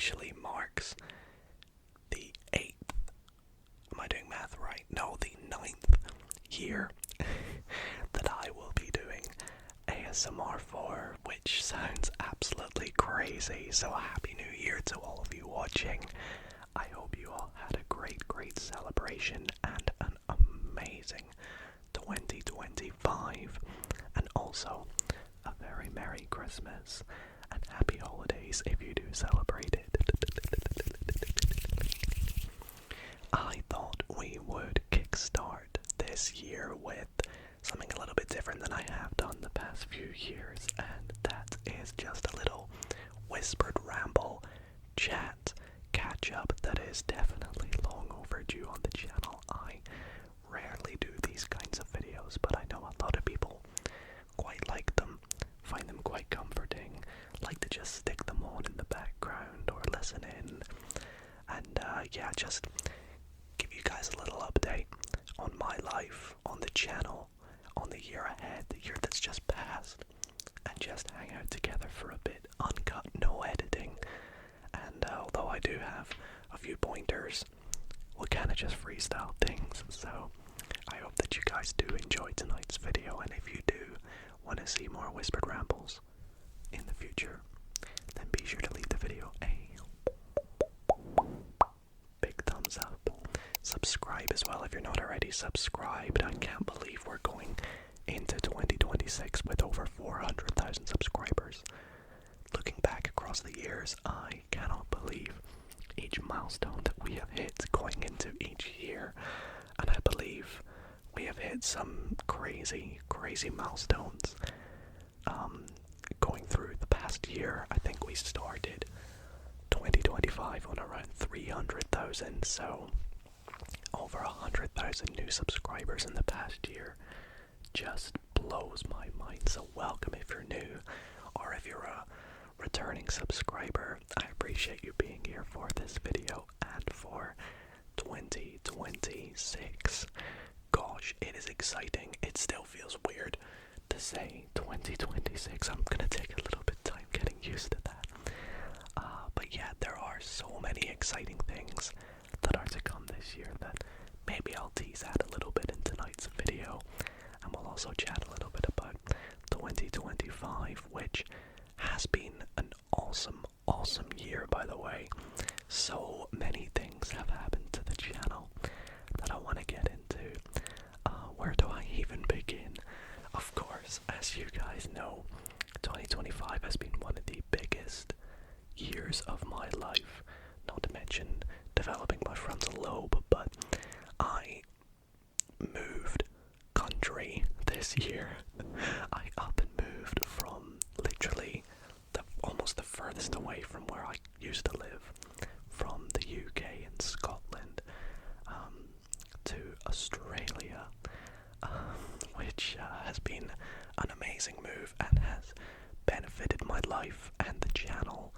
officially marks the 8th, am I doing math right? No, the 9th year that I will be doing ASMR for, which sounds absolutely crazy. So Happy New Year to all of you watching. I hope you all had a great celebration and an amazing 2025, and also a very Merry Christmas and Happy Holidays if you do celebrate it. I thought we would kickstart this year with something a little bit different than I have done the past few years, and that is just a little whispered ramble chat catch-up that is definitely long overdue on the channel. I rarely do these kinds of videos, but I know a lot of people quite like them, find them quite comforting, like to just stick them on in the background or listen in, and yeah, just give you guys a little update on my life, on the channel, on the year ahead, the year that's just passed, and just hang out together for a bit, uncut, no editing. And although I do have a few pointers, we'll kind of just freestyle things. So I hope that you guys do enjoy tonight's video, and if you do want to see more whispered rambles in the future, then be sure to leave the video a big thumbs up. Subscribe as well if you're not already subscribed. I can't believe we're going into 2026 with over 400,000 subscribers. Looking back across the years, I cannot believe each milestone that we have hit going into each year, and I believe we have hit some crazy milestones going through the past year. I think we started 2025 on around 300,000, so over 100,000 new subscribers in the past year just blows my mind. So welcome if you're new, or if you're a returning subscriber. I appreciate you being here for this video and for 2026. Gosh, it is exciting. It still feels weird to say 2026. I'm gonna take a little bit of time getting used to that. But yeah, there are so many exciting things that are to come this year that maybe I'll tease out a little bit in tonight's video, and we'll also chat a little bit about 2025, which has been an awesome year, by the way. So many things have happened to the channel that I want to get into. Where do I even begin? Of course, as you guys know, 2025 has been one of the biggest years of my life, not to mention developing my frontal lobe, but I moved country this year. I up and moved from literally almost the furthest away from where I used to live, from the UK and Scotland to Australia, which has been an amazing move and has benefited my life and the channel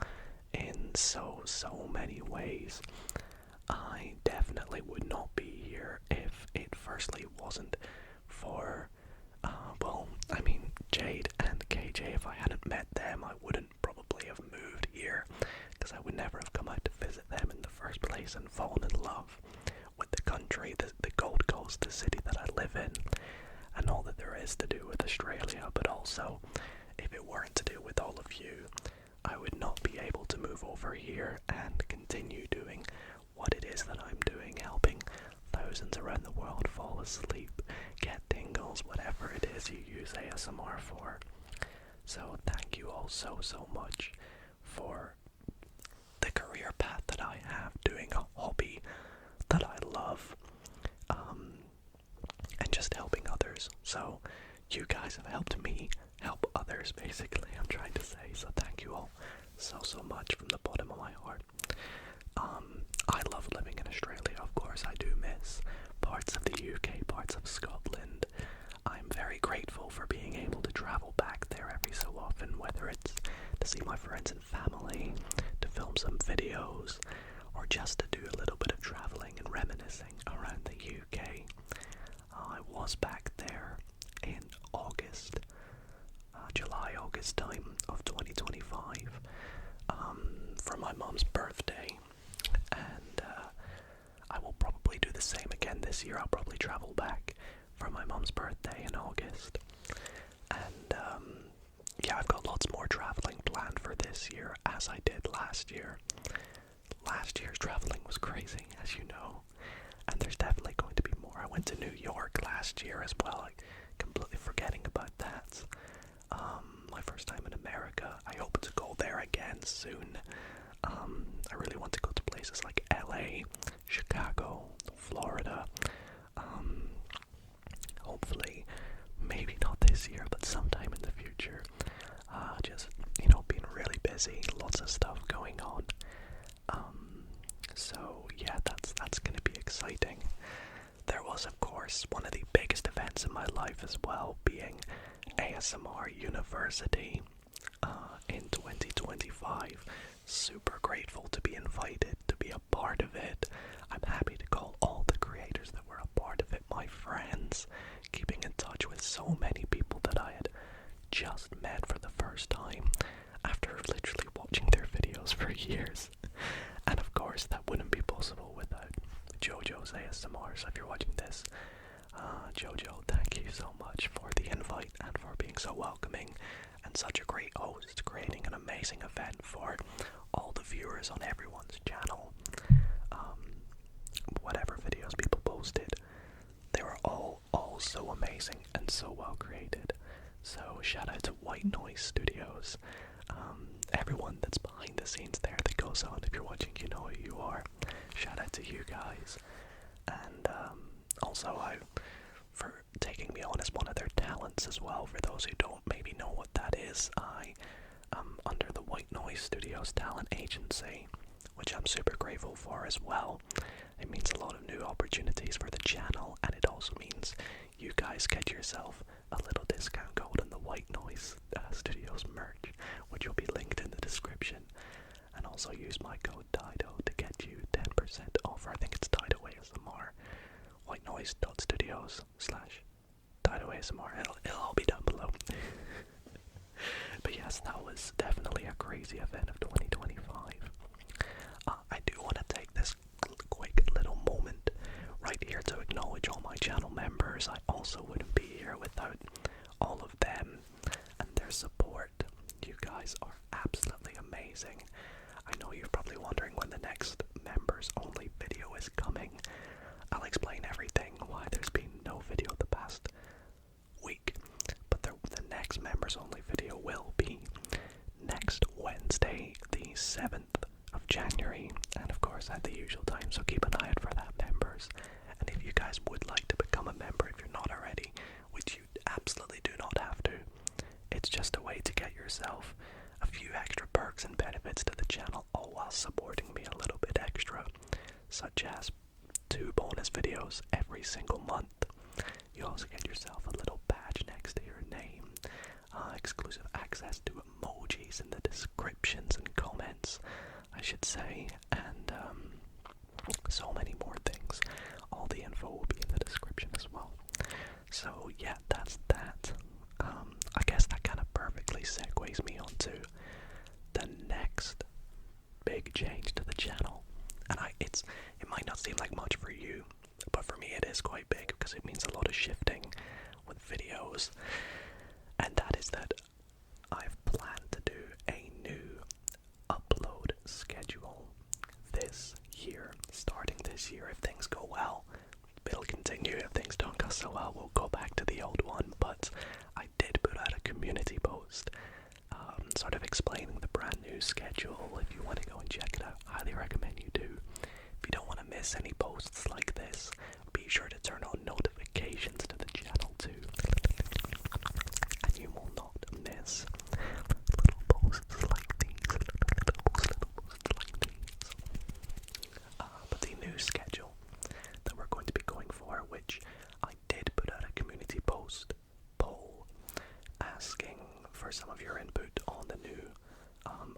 in so many ways. I definitely would not be here if it firstly wasn't for Jade and KJ. If I hadn't met them, I wouldn't probably have moved here, because I would never have come out to visit them in the first place and fallen in love with the country, the Gold Coast, the city that I live in, and all that there is to do with Australia. But also, if it weren't to do with all of you, I would not be able to move over here and continue doing what it is that I'm doing, helping thousands around the world fall asleep, get tingles, whatever it is you use ASMR for. So thank you all so much for the career path that I have, doing a hobby that I love, and just helping others. So you guys have helped me help others, basically, I'm trying to say. So thank you all so much from the bottom of my heart. I love living in Australia, of course. I do miss parts of the UK, parts of Scotland. I'm very grateful for being able to travel back there every so often, whether it's to see my friends and family, to film some videos, or just to do a little bit of traveling and reminiscing around the UK. I was back there in July, August time of 2025, for my mom's birthday, and I will probably do the same again this year. I'll probably travel back for my mom's birthday in August, and yeah, I've got lots more traveling planned for this year, as I did last year. Last year's traveling was crazy, as you know, and there's definitely going to be more. I went to New York last year as well, like completely forgetting about that. My first time in America. I hope to go there again soon. I really want to go to places like LA, Chicago, Florida. Hopefully, maybe not this year, but sometime in the future. Just, being really busy, lots of stuff going on. So yeah, that's gonna be exciting. There was, of course, one of the biggest events in my life as well, being ASMR University in 2025. Super grateful to be invited to be a part of it. I'm happy to call all the creators that were a part of it my friends, keeping in touch with so many people that I had just met for the first time after literally watching their videos for years. And of course, that wouldn't be possible without JoJo's ASMR. So if you're watching this, JoJo, thank you so much for the invite and for being so welcoming and such a great host, creating an amazing event for all the viewers on everyone's channel. Whatever videos people posted, they were all so amazing and so well created. So shout out to White Noise Studios. Everyone that's behind the scenes there that goes on. If you're watching, you know who you are. Shout out to you guys. And also for taking me on as one of their talents as well. For those who don't maybe know what that is, I am under the White Noise Studios talent agency, which I'm super grateful for as well. It means a lot of new opportunities for the channel, and it also means you guys get yourself a little discount code on the White Noise Studios merch, which will be linked in the description. And also use my code Dido to get you 10% off. I think it's Dido ASMR. whitenoise.studios/Dido ASMR. It'll all be down below. But yes, that was definitely a crazy event of 2025. I do want to take this quick little moment right here to acknowledge all my channel members. I also wouldn't be here without all of them and their support. You guys are absolutely amazing. I know you're probably wondering when the next members only video is coming. I'll explain everything, why there's been no video the past week, but the next members only video will be next Wednesday, the 7th of January, and of course at the usual time, so keep an eye out for that, members. And if you guys would like to become a member, if you're not already, which you absolutely do not have to, it's just a way to get yourself a few extra perks and benefits to the channel, all while supporting me a little bit extra, such as 2 bonus videos every single month. You also get yourself a little badge next to your name, exclusive access to emojis in the descriptions and comments, I should say, and so many more things. All the info will be in the description as well. So yeah, that's that. I guess that kind of perfectly segues me onto the next big change to the channel. And it might not seem like much for you, but for me it is quite big because it means a lot of shifting with videos. And that is that I've planned to do a new upload schedule this year, starting this year. If things go well, it'll continue. If things don't go so well, we'll go back to the old one. But I did put out a community post sort of explaining the brand new schedule. If you want to go and check it out, highly recommend you do. If you don't want to miss any posts like this, be sure to turn on notifications to the channel too, and you will not miss little posts like these. But the new schedule that we're going to be going for, which I did put out a community poll asking for some of your input on the new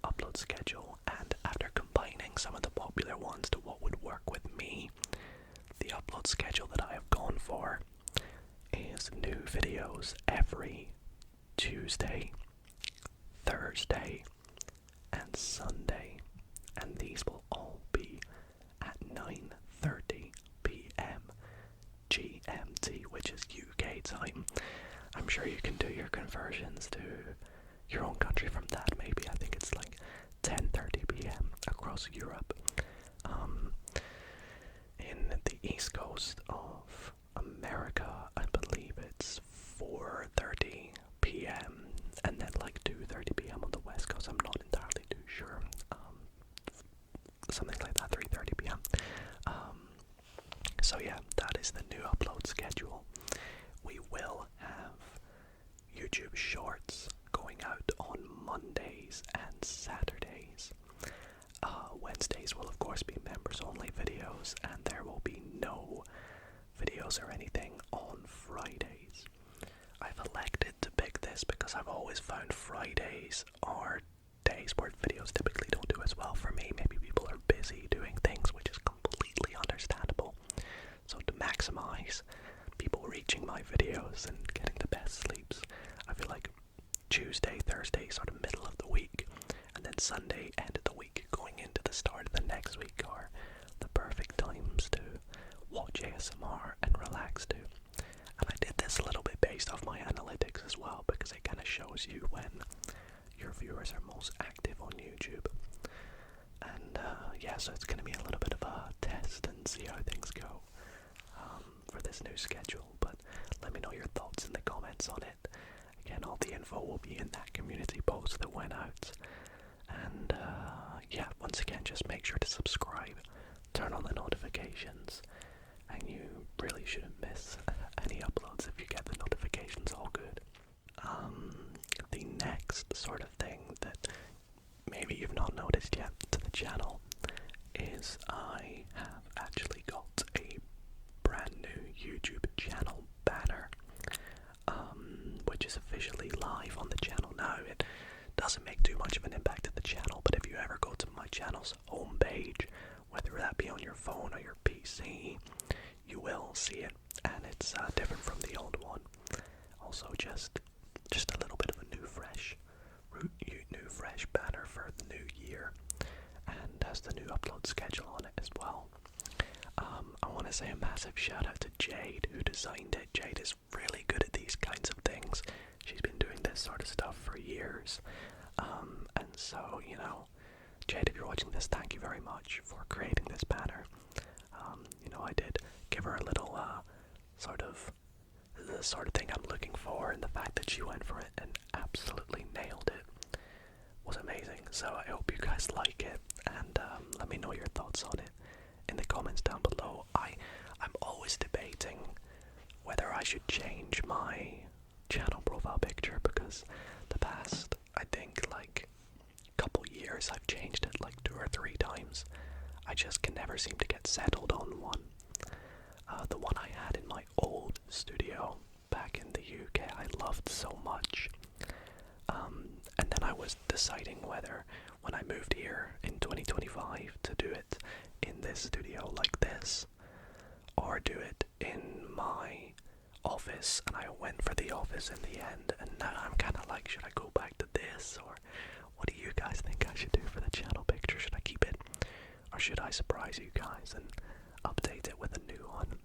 upload schedule, and after combining some of the popular ones to what would work with me, the upload schedule that I have gone for is new videos every Tuesday, Thursday, and Sunday and these will all be at 9:30 p.m. GMT, which is UK time. I'm sure you can do your conversions to your own country from that. Maybe I think it's like 10:30 p.m. across Europe. In the east coast of America, I believe it's 4:30 p.m. and then like 2:30 p.m. on the west coast. I'm not entirely too sure. Something like that, 3:30 p.m. So yeah, that is the new upload schedule. We will have YouTube Shorts going out on Mondays and Saturdays. Wednesdays will of course be members only videos, and there will be no videos or anything on Fridays. I've elected to pick this because I've always found Fridays are days where videos typically don't do as well for me. Maybe people are busy doing things, which is completely understandable. So to maximize people reaching my videos and getting the best sleeps, I feel like Tuesday, Thursday, sort of middle of the week, and then Sunday, end of the week, going into the start of the next week are the perfect times to watch ASMR and relax to. And I did this a little bit based off my analytics as well, because it kind of shows you when your viewers are most active on YouTube. And yeah, so it's going to be a little bit of a test and see how things go for this new schedule. But let me know your thoughts in the comments on it. Again, all the info will be in that community post that went out. And yeah, once again, just make sure to subscribe, turn on the notifications, and you really shouldn't miss any uploads if you get the notifications all good. The next sort of thing that maybe you've not noticed yet to the channel is I have actually got a brand new YouTube channel banner, which is officially live on the channel now. It doesn't make too much of an impact to the channel, but if you ever go to my channel's homepage, whether that be on your phone or your PC, you will see it, and it's different from the old one. Also, just a little bit of a new fresh banner for the new year, and has the new upload schedule on it as well. I want to say a massive shout out to Jade, who designed it. Jade is really good at these kinds of things. She's been doing this sort of stuff for years, and so, you know, Jade, if you're watching this, thank you very much for creating this banner. You know, I did give her a little the sort of thing I'm looking for, and the fact that she went for it and absolutely nailed it was amazing. So I hope you guys like it, and let me know your thoughts on it in the comments down below. I'm always debating whether I should change my channel profile picture, because the past, I think, like couple years I've changed it like 2 or 3 times. I just can never seem to get settled on one. The one I had in my old studio back in the UK I loved so much, and then I was deciding whether, when I moved here in 2025, to do it in this studio like this, or do it in my office, and I went for the office in the end, and now I'm kind of like, should I go back to this, or what do you guys think I should do for the channel picture? Should I keep it, or should I surprise you guys and update it with a new one?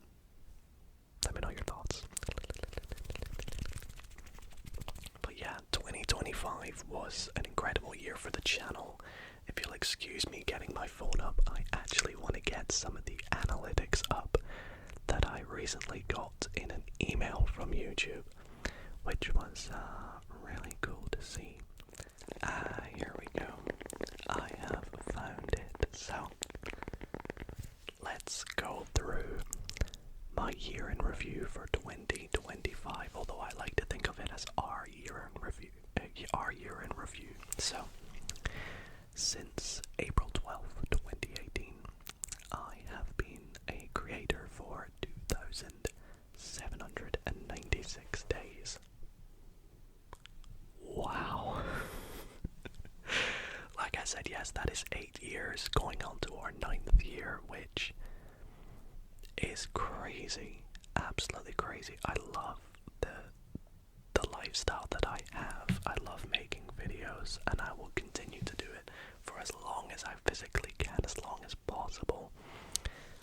Let me know your thoughts. But yeah, 2025 was an incredible year for the channel. If you'll excuse me getting my phone up, I actually want to get some of the analytics up that I recently got in an email from YouTube, which was really cool to see. Here we go. I have found it. So, let's go through my year in review for 2025, although I like to think of it as our year in review. So, since April 12th, 2018, I have been a creator for 2,796 days. Wow. Like I said, yes, that is 8 years, going on to our 9th year, which is crazy. Absolutely crazy. I love the lifestyle that I have. I love making videos, and I will continue to do it for as long as I physically can, as long as possible.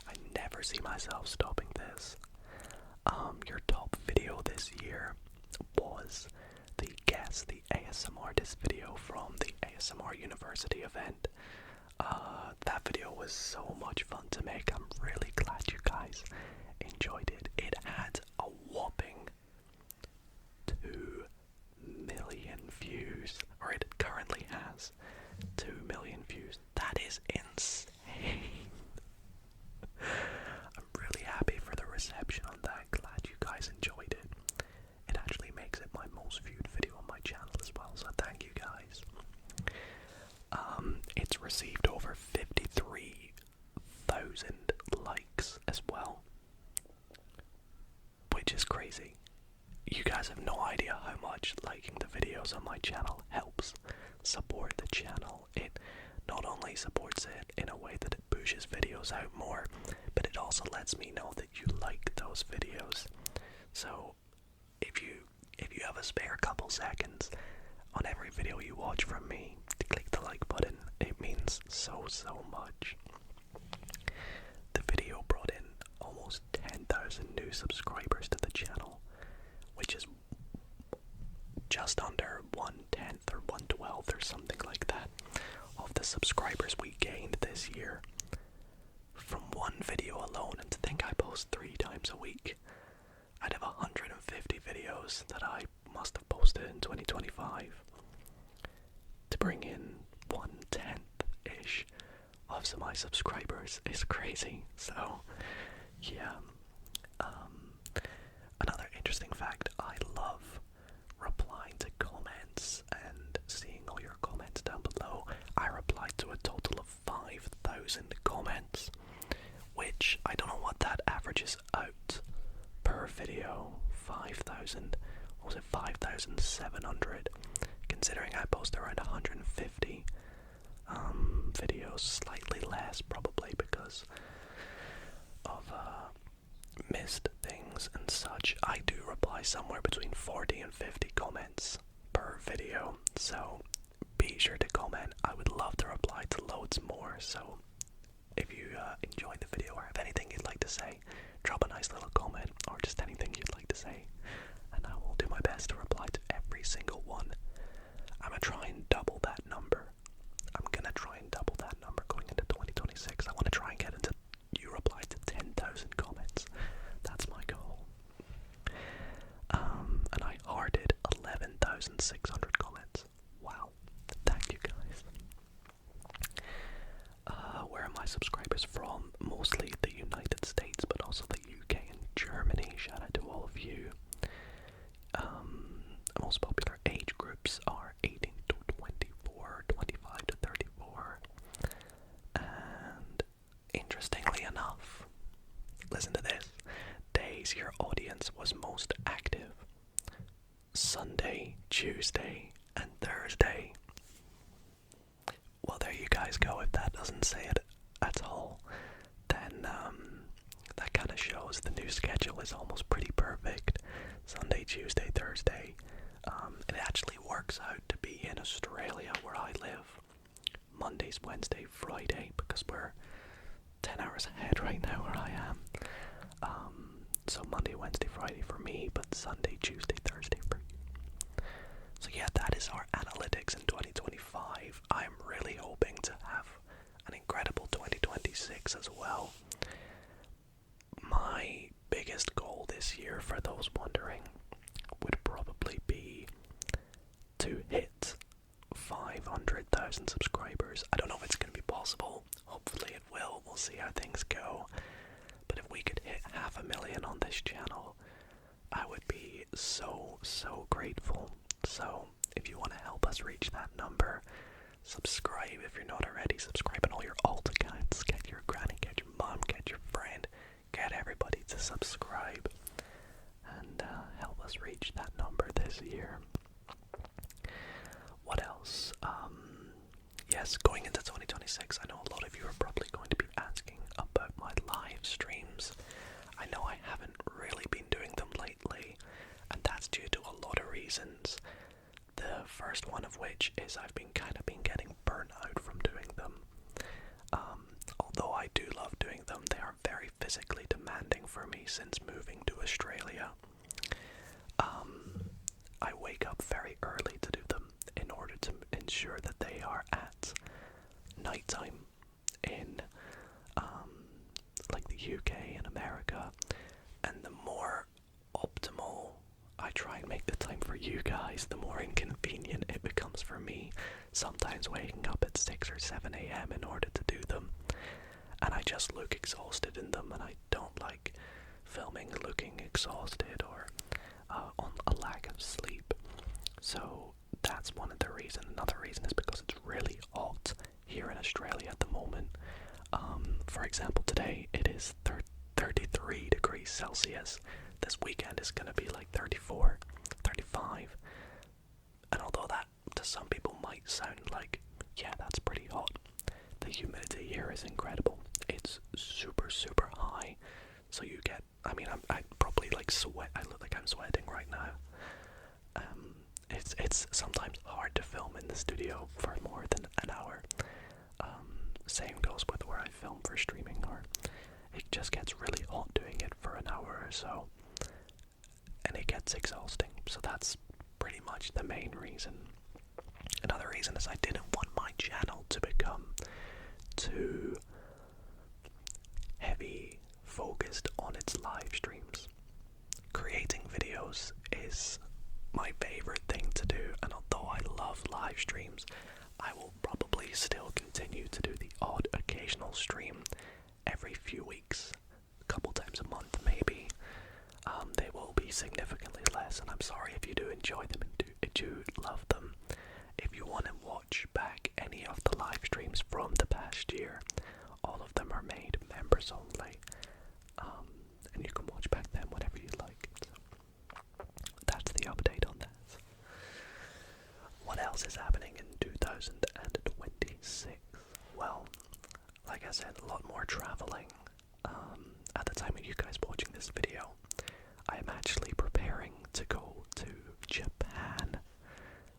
I never see myself stopping this. Your top video this year was the ASMR artist video from the ASMR University event. That video was so much fun to make. I'm really glad you guys enjoyed it. It had a whopping 2 million views, or it currently has 2 million views. That is insane. I'm really happy for the reception on that. Glad you guys enjoyed it. It actually makes it my most viewed video on my channel as well, so thank you guys. It's received over 53,000 likes as well, which is crazy. You guys have no idea how much liking the videos on my channel helps support the channel. It not only supports it in a way that it pushes videos out more, but it also lets me know that you like those videos. So if you have a spare couple seconds on every video you watch from me, to click the like button. It means so much. The video brought in almost 10,000 new subscribers to the channel, which is just under 1/10 or 1/12 or something like that of the subscribers we gained this year from one video alone. And to think I post 3 times a week, I'd have 150 videos that I must have posted in 2025 to bring in 1/10-ish of my subscribers is crazy. So yeah. Another interesting fact, I love replying to comments and seeing all your comments down below. I replied to a total of 5,000 comments, which I don't know what that averages out per video. 5,000, was it 5,700? Considering I post around 150 videos, slightly less probably because of missed things and such. I do reply somewhere between 40 and 50 comments per video, so be sure to comment. I would love to reply to loads more, so if you enjoyed the video or have anything you'd like to say, drop a nice little comment or just anything you'd like to say, and I will do my best to reply to every single one. I'm gonna try and double that number. Going into 2026. I want to try and get into you reply to 10,000 comments. That's my goal. And I hearted 11,600 comments. Wow. Thank you guys. Where are my subscribers from? Mostly the United States, but also the UK and Germany. Shout out to all of you. The most popular age groups are 18 to 24, 25 to 34. And interestingly enough, listen to this, days your audience was most active: Sunday, Tuesday, and Thursday. Well, there you guys go. If that doesn't say it at all, then that kind of shows the new schedule is almost pretty perfect. Sunday, Tuesday, Thursday. It actually works out to be in Australia where I live. Mondays, Wednesday, Friday, because we're 10 hours ahead right now where I am. So Monday, Wednesday, Friday for me, but Sunday, Tuesday, Thursday for you. So yeah, that is our analytics in 2025. I'm really hoping to have an incredible 2026 as well. My biggest goal this year, for those wondering, would probably be to hit 500,000 subscribers. I don't know if it's going to be possible. Hopefully it will. We'll see how things go. But if we could hit 500,000 on this channel, I would be so grateful. So if you want to help us reach that number, subscribe if you're not already. Subscribe on all your alt accounts. Get your granny, get your mom, get your friend, get everybody to subscribe and help us reach that number this year. What else? Yes, going into 2026, I know a lot of you are probably going to be asking about my live streams. I know I haven't really been doing them lately, and that's due to a lot of reasons. realize I've been getting burnt out from doing them. Although I do love doing them, they are very physically demanding for me since moving to Australia. I wake up very early to do them in order to ensure that they are at nighttime in like the UK and America, and the more optimal I try and make the time for you guys, the more inconvenient it becomes for me, sometimes waking up at 6 or 7 a.m. in order to do them, and I just look exhausted in them, and I don't like filming looking exhausted or on a lack of sleep. So that's one of the reasons. Another reason is because it's really hot here in Australia at the moment. For example, today it is 33 degrees Celsius. This weekend is going to be like 34, 35. And although that to some people might sound like, yeah, that's pretty hot, the humidity here is incredible. It's super, super high. So you get, I probably like sweat. I look like I'm sweating right now. It's sometimes hard to film in the studio for more than an hour. Same goes with where I film for streaming, or it just gets really hot doing it for an hour or so, and it gets exhausting. So that's pretty much the main reason. Another reason is I didn't want my channel to become too heavy focused on its live streams. Creating videos is my favorite thing to do, and although I love live streams, I will probably still continue to do the odd occasional stream every few weeks, a couple times a month maybe. They will be significantly less, and I'm sorry if you do enjoy them and do love them. If you want to watch back any of the live streams from the past year, all of them are made members only, and you can watch back them whenever you like. So that's the update on that. What else is happening in 2026? Well, like I said, a lot more traveling. At the time of you guys watching this video, I am actually preparing to go to Japan,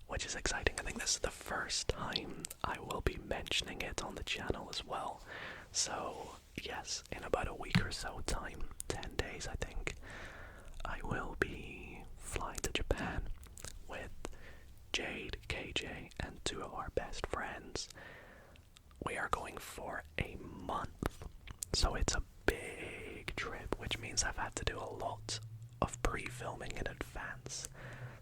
which is exciting. I think this is the first time I will be mentioning it on the channel as well. So yes, in about a week or so time, 10 days I think, I will be flying to Japan with Jade, KJ, and two of our best friends. We are going for a month, so it's a big trip, which means I've had to do a lot of pre-filming in advance.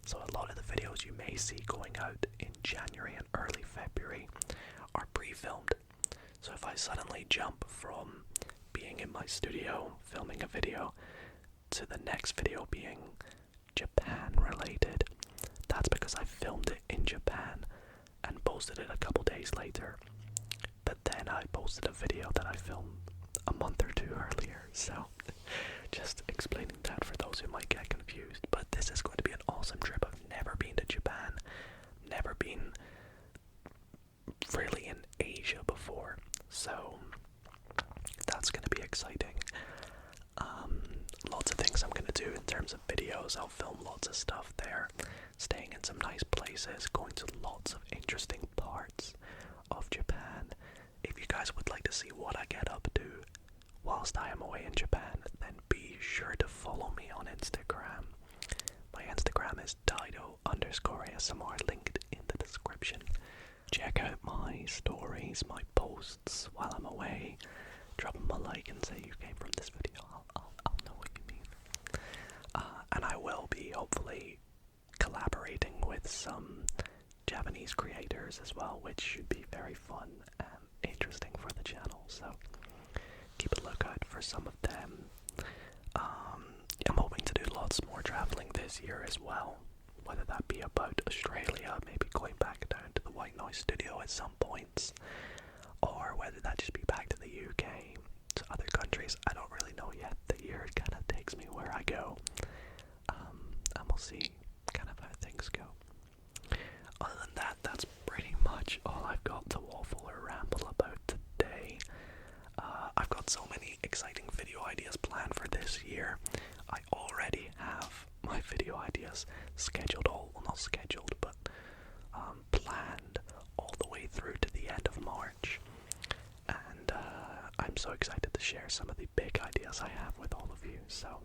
So a lot of the videos you may see going out in January and early February are pre-filmed. So if I suddenly jump from being in my studio filming a video to the next video being Japan related, that's because I filmed it in Japan and posted it a couple days later. But then I posted a video that I filmed a month or two earlier, so just explaining that for those who might get confused. But this is going to be an awesome trip. I've never been to Japan, never been really in Asia before, so that's going to be exciting. Lots of things I'm going to do in terms of videos. I'll film lots of stuff there, staying in some nice places, going to lots of interesting parts of Japan. If you guys would like to see what I get up to whilst I am away in Japan, then be sure to follow me on Instagram. My Instagram is Dido_ASMR, linked in the description. Check out my stories, my posts while I'm away. Drop them a like and say you came from this video. I'll know what you mean. And I will be hopefully collaborating with some Japanese creators as well, which should be very fun and interesting for the channel. So keep a lookout for some of them. I'm hoping to do lots more traveling this year as well, whether that be about Australia, maybe going back down to the White Noise studio at some points, or whether that just be back to the UK, to other countries. I don't really know yet. The year kind of takes me where I go, and we'll see kind of how things go. Other than that, that's pretty much all I've got to waffle or ramble about today. I've got so many exciting video ideas planned for this year. I already have my video ideas scheduled, well not scheduled, but planned so excited to share some of the big ideas I have with all of you. So,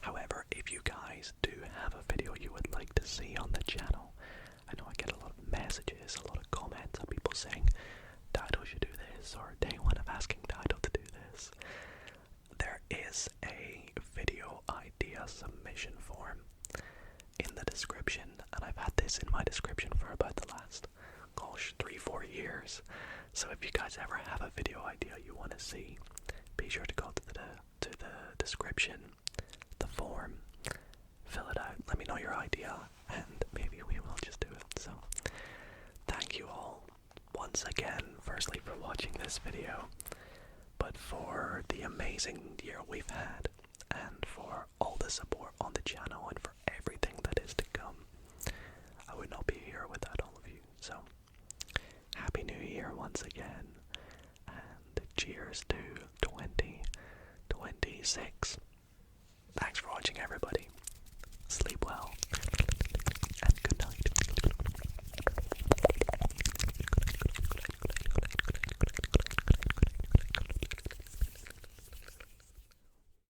however, if you guys do have a video you would like to see on the channel, I know I get a lot of messages, a lot of comments of people saying, Dido should do this, or day one of asking Dido to do this. There is a video idea submission form in the description, and I've had this in my description for about the last, 3-4 years. So if you guys ever have a video idea you want to see, be sure to go to the description, the form, fill it out, let me know your idea, and maybe we will just do it. So thank you all once again, firstly for watching this video, but for the amazing year we've had, and for all the support on the channel, and for everything that is to come. I would not be here without all of you. So Happy New Year once again, and cheers to 2026. Thanks for watching, everybody. Sleep well.